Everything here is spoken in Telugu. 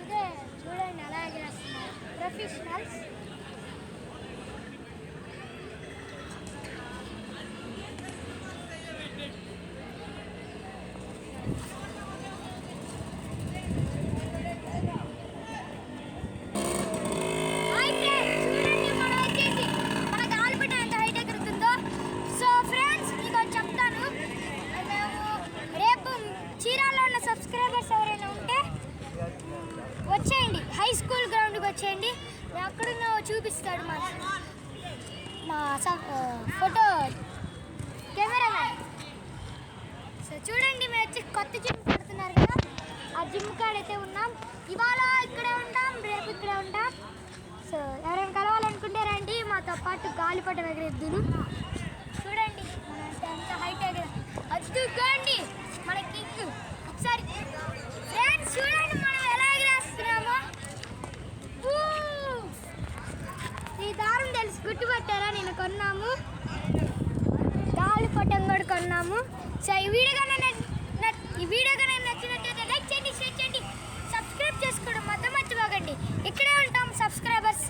ఇదే చూడండి అలా ఎగరేస్తున్నారు ప్రొఫెషనల్స్. సబ్స్క్రైబర్స్ ఎవరైనా ఉంటే వచ్చేయండి, హై స్కూల్ గ్రౌండ్కి వచ్చేయండి. అక్కడున్న చూపిస్తాడు మా ఫోటో కెమెరామ్యాన్. సో చూడండి, మేము వచ్చి కొత్త జిమ్ పెడుతున్నారు కదా, ఆ జిమ్ కాడైతే ఉన్నాం. ఇవాళ ఇక్కడే ఉంటాం, రేపు ఇక్కడే ఉంటాం. సో ఎవరైనా కలవాలనుకుంటే రండి, మాతో పాటు గాలిపటం ఎగరేద్దును. చూడండి ఎంత హైట్ ఎగర అద్దుకోండి మన కింగ్. ఒకసారి ఫ్రెండ్స్ చూడండి మనం ఎలా ఎగరేస్తున్నామో. ఈ దారం తెలిసి గుర్తుపట్టారా? నేను కొన్నాము, గాలిపటం కూడా కొన్నాము. సో ఈ వీడియో కానీ నచ్చినట్లయితే లైక్ చేయండి, షేర్ చేయండి, సబ్స్క్రైబ్ చేసుకోవడం మాత్రం మర్చిపోకండి. ఇక్కడే ఉంటాం సబ్స్క్రైబర్స్.